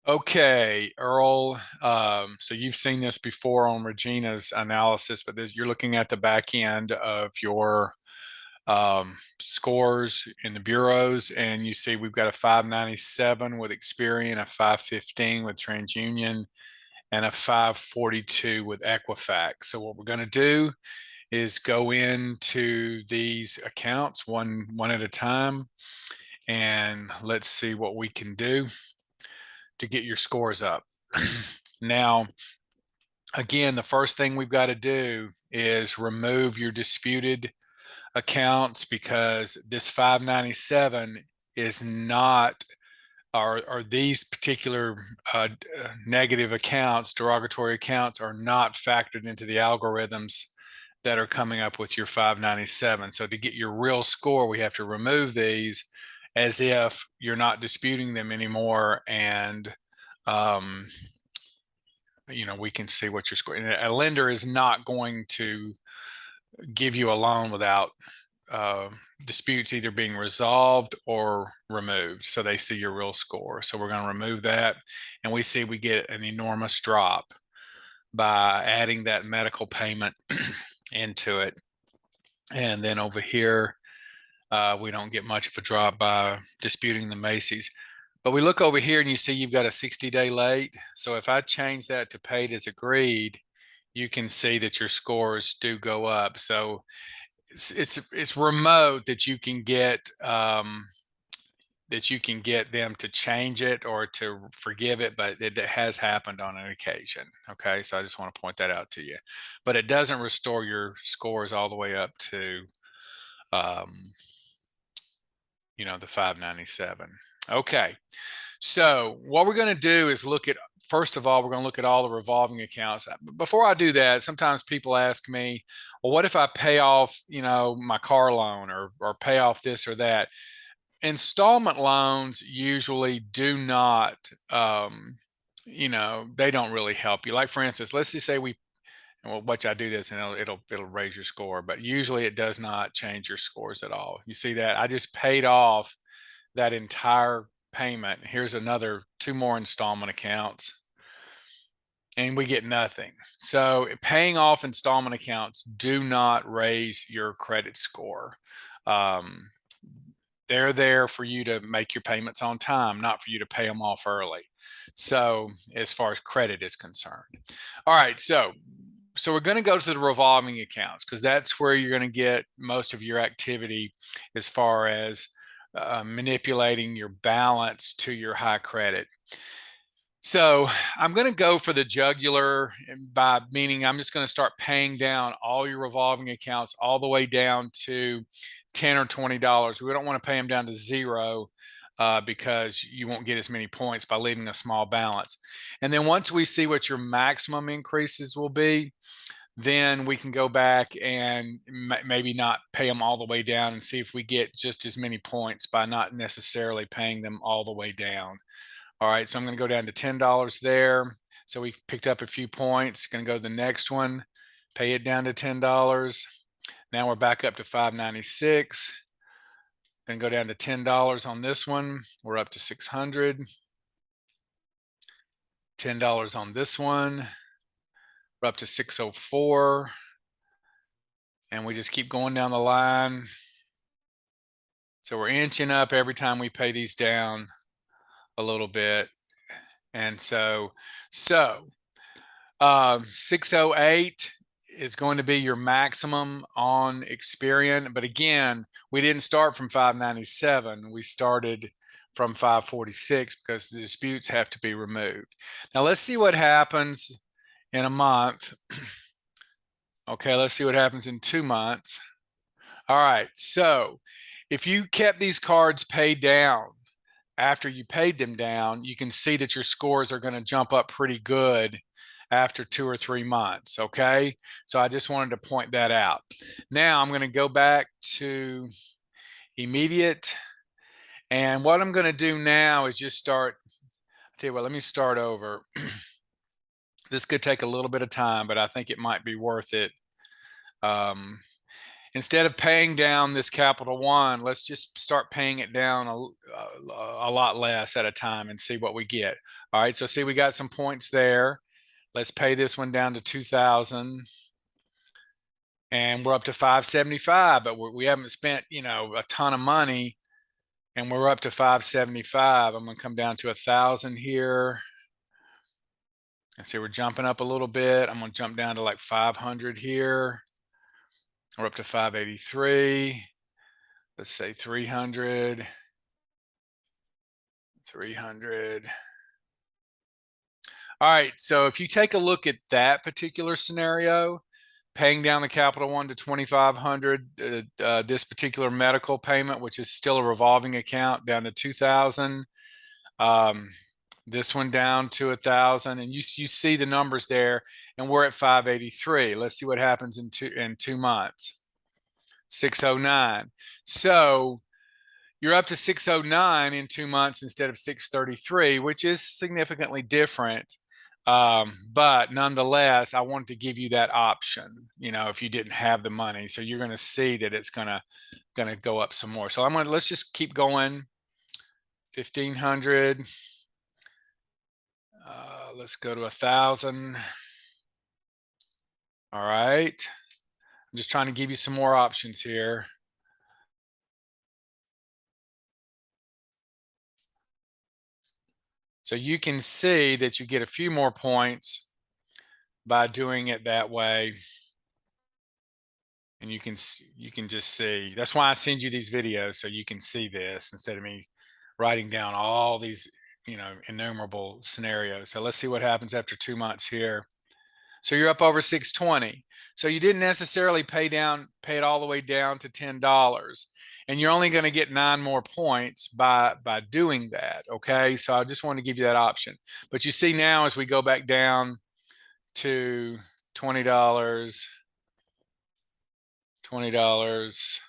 Okay, Earl. So you've seen this before on Regina's analysis, but you're looking at the back end of your scores in the bureaus, and you see we've got a 597 with Experian, a 515 with TransUnion, and a 542 with Equifax. So what we're going to do is go into these accounts one at a time, and let's see what we can do to get your scores up. Now, again, the first thing we've got to do is remove your disputed accounts because this 597 is not, or these particular negative accounts, derogatory accounts, are not factored into the algorithms that are coming up with your 597. So to get your real score, we have to remove these as if you're not disputing them anymore, and um, we can see what you're scoring. A lender is not going to give you a loan without uh, disputes either being resolved or removed. So they see your real score. So we're going to remove that. And we see we get an enormous drop by adding that medical payment into it. And then over here, we don't get much of a drop by disputing the Macy's. But we look over here and you see you've got a 60-day late. So if I change that to paid as agreed, you can see that your scores do go up. So it's remote that you can get them to change it or to forgive it, but it has happened on an occasion. Okay, so I just want to point that out to you. But it doesn't restore your scores all the way up to um, the 597. Okay, so what we're going to do is look at, first of all, we're going to look at all the revolving accounts. Before I do that, sometimes people ask me, well, what if I pay off, my car loan, or pay off this or that? Installment loans usually do not, they don't really help you. Like, for instance, let's just say well, watch I do this and it'll raise your score, but usually it does not change your scores at all. You see that I just paid off that entire payment. Here's another two more installment accounts, and we get nothing. So paying off installment accounts do not raise your credit score. Um, they're there for you to make your payments on time, not for you to pay them off early. So as far as credit is concerned. All right, so we're going to go to the revolving accounts because that's where you're going to get most of your activity as far as manipulating your balance to your high credit. So I'm going to go for the jugular, by meaning I'm just going to start paying down all your revolving accounts all the way down to $10 or $20. We don't want to pay them down to zero because you won't get as many points by leaving a small balance. And then once we see what your maximum increases will be, then we can go back and maybe not pay them all the way down and see if we get just as many points by not necessarily paying them all the way down. All right, so I'm going to go down to $10 there. So we picked up a few points. Going to go to the next one, pay it down to $10. Now we're back up to 596. Going to go down to $10 on this one. We're up to 600. $10 on this one. We're up to 604. And we just keep going down the line. So we're inching up every time we pay these down a little bit. And so 608 is going to be your maximum on Experian. But again, we didn't start from 597. We started from 546 because the disputes have to be removed. Now let's see what happens in a month. Okay, let's see what happens in 2 months. All right, so if you kept these cards paid down, after you paid them down, you can see that your scores are going to jump up pretty good after 2 or 3 months. Okay, so I just wanted to point that out. Now I'm going to go back to immediate, and what I'm going to do now is just start. I'll tell you what, let me start over. This could take a little bit of time, but I think it might be worth it. instead of paying down this Capital One, let's just start paying it down a lot less at a time and see what we get. All right, so see, we got some points there. Let's pay this one down to 2,000. And we're up to 575, but we haven't spent, a ton of money, and we're up to 575. I'm going to come down to 1,000 here. And see, we're jumping up a little bit. I'm going to jump down to like 500 here. We're up to 583. Let's say 300. 300. All right, so if you take a look at that particular scenario, paying down the Capital One to 2,500, this particular medical payment, which is still a revolving account, down to 2,000. This one down to 1,000, and you see the numbers there, and we're at 583. Let's see what happens in 2 months. 609. So you're up to 609 in 2 months instead of 633, which is significantly different. But nonetheless, I wanted to give you that option, if you didn't have the money. So you're going to see that it's going to go up some more. So let's just keep going. 1,500. Let's go to 1,000. All right. I'm just trying to give you some more options here. So you can see that you get a few more points by doing it that way. And you can just see. That's why I send you these videos, so you can see this instead of me writing down all these, innumerable scenarios. So let's see what happens after 2 months here. So you're up over 620. So you didn't necessarily pay it all the way down to $10. And you're only going to get 9 more points by doing that. Okay. So I just want to give you that option. But you see now, as we go back down to $20, $20,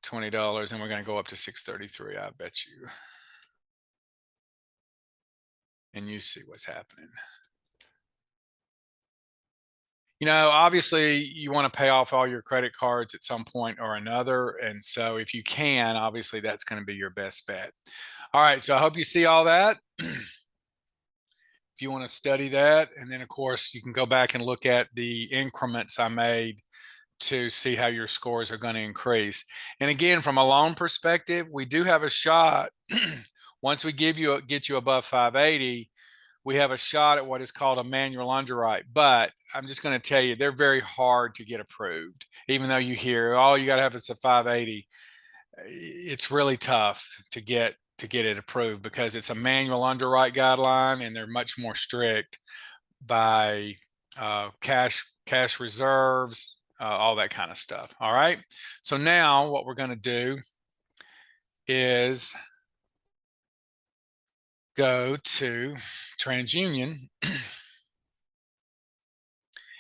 $20, and we're going to go up to 633, I bet you. And you see what's happening. Obviously you want to pay off all your credit cards at some point or another. And so if you can, obviously that's going to be your best bet. All right. So I hope you see all that. If you want to study that, and then of course you can go back and look at the increments I made to see how your scores are going to increase. And again, from a loan perspective, we do have a shot. Once we get you above 580, we have a shot at what is called a manual underwrite. But I'm just going to tell you, they're very hard to get approved. Even though you hear, oh, you got to have it's a 580, it's really tough to get it approved, because it's a manual underwrite guideline, and they're much more strict by cash reserves, all that kind of stuff. All right. So now what we're going to do is go to TransUnion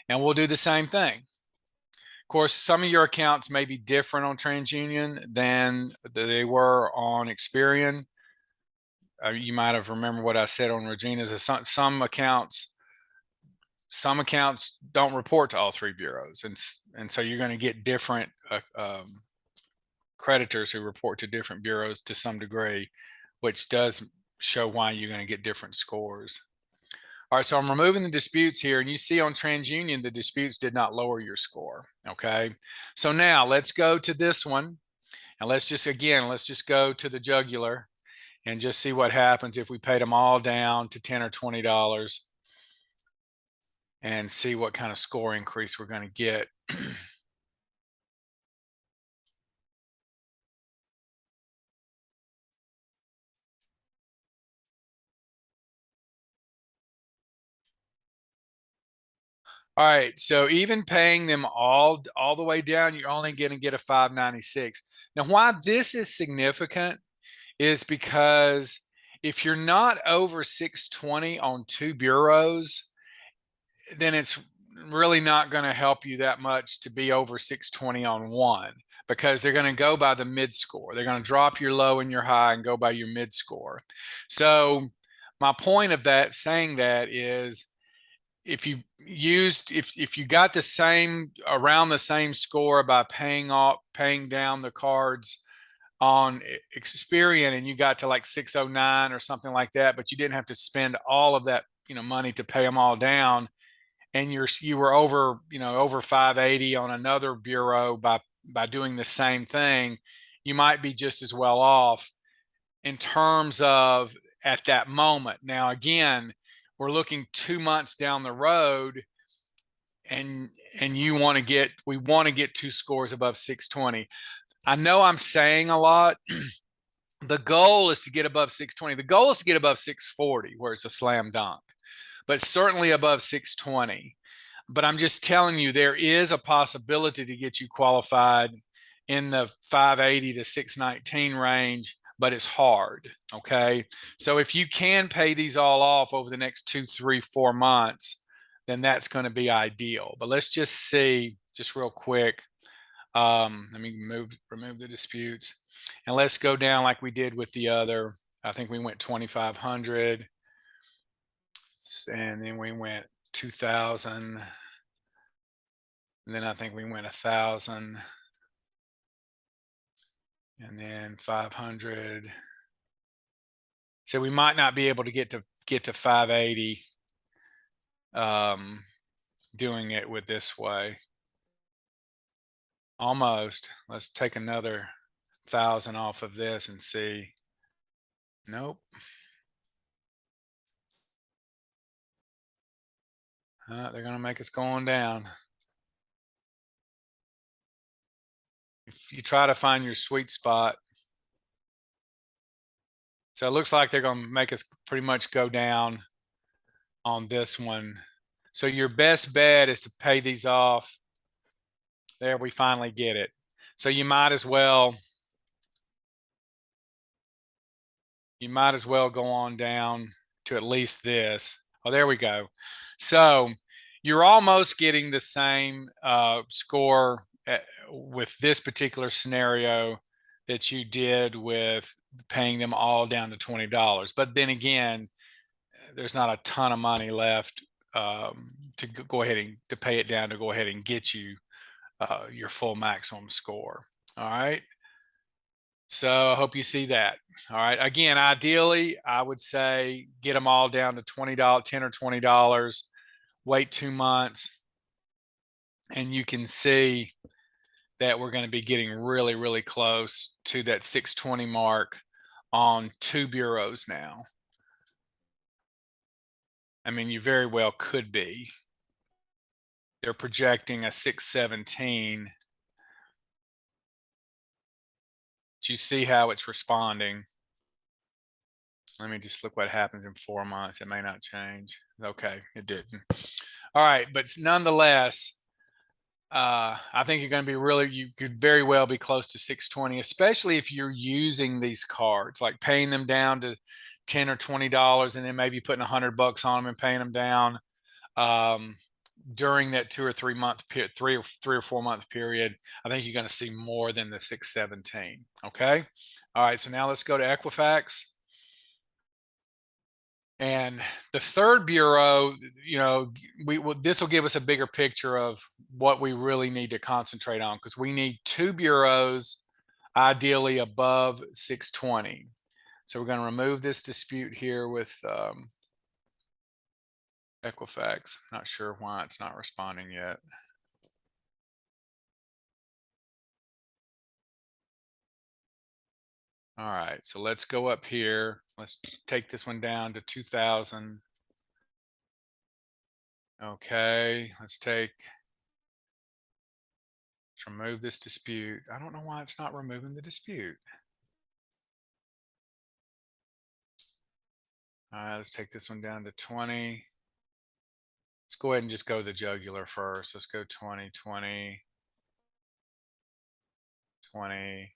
and we'll do the same thing. Of course, some of your accounts may be different on TransUnion than they were on Experian. You might have remembered what I said on Regina's. Some accounts don't report to all 3 bureaus, and so you're going to get different creditors who report to different bureaus to some degree, which does show why you're going to get different scores. All right, so I'm removing the disputes here, and you see on TransUnion the disputes did not lower your score. Okay, so now let's go to this one, and let's just go to the jugular and just see what happens if we paid them all down to $10 or $20 and see what kind of score increase we're going to get. All right, so even paying them all the way down, you're only going to get a 596. Now, why this is significant is because if you're not over 620 on 2 bureaus, then it's really not going to help you that much to be over 620 on one, because they're going to go by the mid score. They're going to drop your low and your high and go by your mid score. So my point of that saying that is, if you used, if you got the same, around the same score by paying down the cards on Experian, and you got to like 609 or something like that, but you didn't have to spend all of that, money to pay them all down, and you were over, over 580 on another bureau by doing the same thing, you might be just as well off in terms of at that moment. Now, again, we're looking 2 months down the road, and we want to get two scores above 620. I know I'm saying a lot. The goal is to get above 620. The goal is to get above 640, where it's a slam dunk, but certainly above 620. But I'm just telling you, there is a possibility to get you qualified in the 580 to 619 range, but it's hard. Okay. So if you can pay these all off over the next 2, 3, 4 months, then that's going to be ideal. But let's just see, just real quick. Let me remove the disputes, and let's go down like we did with the other. I think we went 2,500, and then we went 2,000, and then I think we went 1,000, and then 500. So we might not be able to get to 580 doing it with this way. Almost. Let's take another 1,000 off of this and see. Nope. They're going to make us go on down. If you try to find your sweet spot. So it looks like they're going to make us pretty much go down on this one. So your best bet is to pay these off. There, we finally get it. So you might as well go on down to at least this. Oh, there we go. So you're almost getting the same score with this particular scenario that you did with paying them all down to $20. But then again, there's not a ton of money left to go ahead and to pay it down to go ahead and get you your full maximum score. All right. So I hope you see that. All right. Again, ideally, I would say get them all down to $20, $10 or $20, wait 2 months, and you can see that we're going to be getting really, really close to that 620 mark on 2 bureaus now. I mean, you very well could be. They're projecting a 617. Do you see how it's responding? Let me just look what happens in 4 months. It may not change. Okay, it didn't. All right, but nonetheless, I think you're going to be you could very well be close to 620, especially if you're using these cards, like paying them down to $10 or $20 and then maybe putting $100 on them and paying them down during that 2 or 3 month period, 3 or 4 month period. I think you're going to see more than the 617. Okay. All right. So now let's go to Equifax. And the third bureau, this will give us a bigger picture of what we really need to concentrate on, because we need 2 bureaus, ideally above 620. So we're going to remove this dispute here with Equifax. Not sure why it's not responding yet. All right, so let's go up here. Let's take this one down to 2,000. Okay, let's remove this dispute. I don't know why it's not removing the dispute. All right, let's take this one down to 20. Let's go ahead and just go the jugular first. Let's go 20, 20, 20.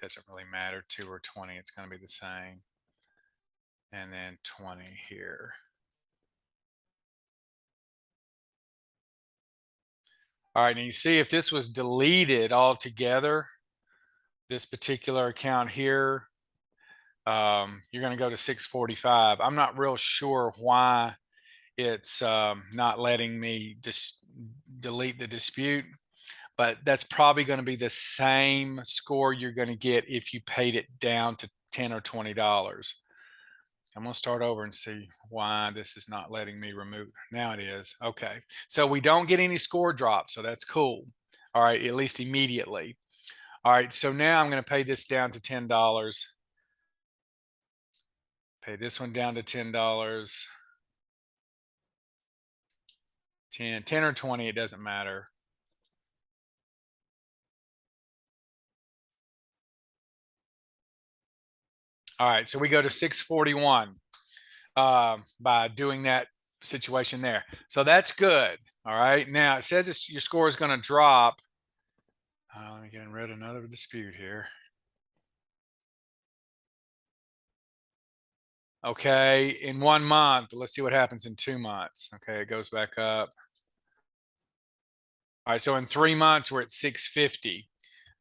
Doesn't really matter, 2 or 20, it's going to be the same. And then 20 here. All right, and you see if this was deleted altogether, this particular account here, you're going to go to 645. I'm not real sure why it's not letting me just delete the dispute. But that's probably going to be the same score you're going to get if you paid it down to $10 or $20. I'm going to start over and see why this is not letting me remove. Now it is. Okay. So we don't get any score drops. So that's cool. All right. At least immediately. All right. So now I'm going to pay this down to $10. Pay this one down to $10. 10 or 20. It doesn't matter. All right. So we go to 641 by doing that situation there. So that's good. All right. Now it says your score is going to drop. Let me get rid of another dispute here. Okay, in 1 month. Let's see what happens in 2 months. Okay, it goes back up. All right, so in 3 months, we're at 650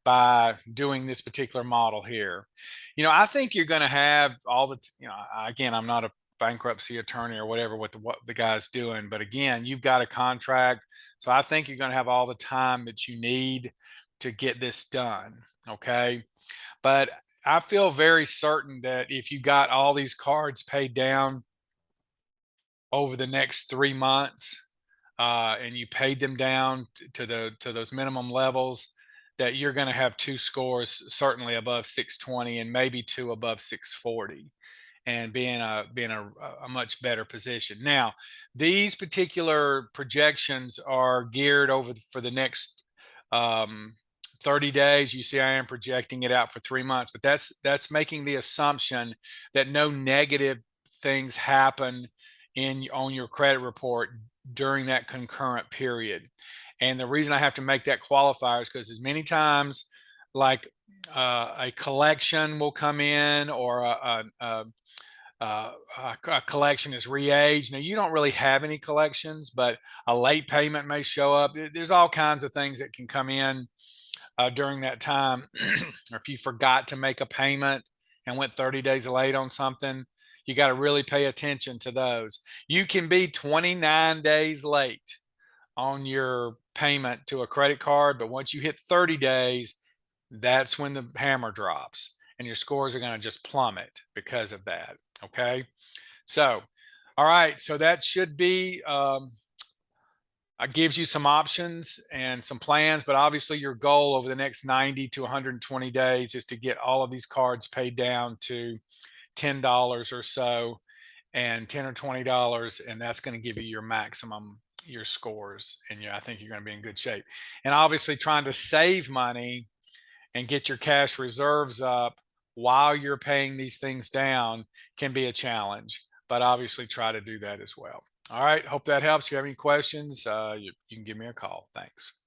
by doing this particular model here. I think you're going to have all the, again, I'm not a bankruptcy attorney or whatever what the guy's doing, but again, you've got a contract. So I think you're going to have all the time that you need to get this done. Okay. But I feel very certain that if you got all these cards paid down over the next 3 months, and you paid them down to those minimum levels, that you're going to have two scores certainly above 620 and maybe two above 640 and being a much better position. Now, these particular projections are geared over for the next um, 30 days. You see, I am projecting it out for 3 months, but that's making the assumption that no negative things happen on your credit report during that concurrent period. And the reason I have to make that qualifier is because as many times like a collection will come in or a collection is re-aged. Now you don't really have any collections, but a late payment may show up. There's all kinds of things that can come in during that time. Or if you forgot to make a payment and went 30 days late on something, you got to really pay attention to those. You can be 29 days late on your payment to a credit card, but once you hit 30 days, that's when the hammer drops and your scores are going to just plummet because of that. Okay. So, all right. So that should be, gives you some options and some plans, but obviously your goal over the next 90 to 120 days is to get all of these cards paid down to $10 or so, and 10 or $20, and that's going to give you your maximum, your scores. And I think you're going to be in good shape. And obviously trying to save money and get your cash reserves up while you're paying these things down can be a challenge, but obviously try to do that as well. All right. Hope that helps. If you have any questions, you can give me a call. Thanks.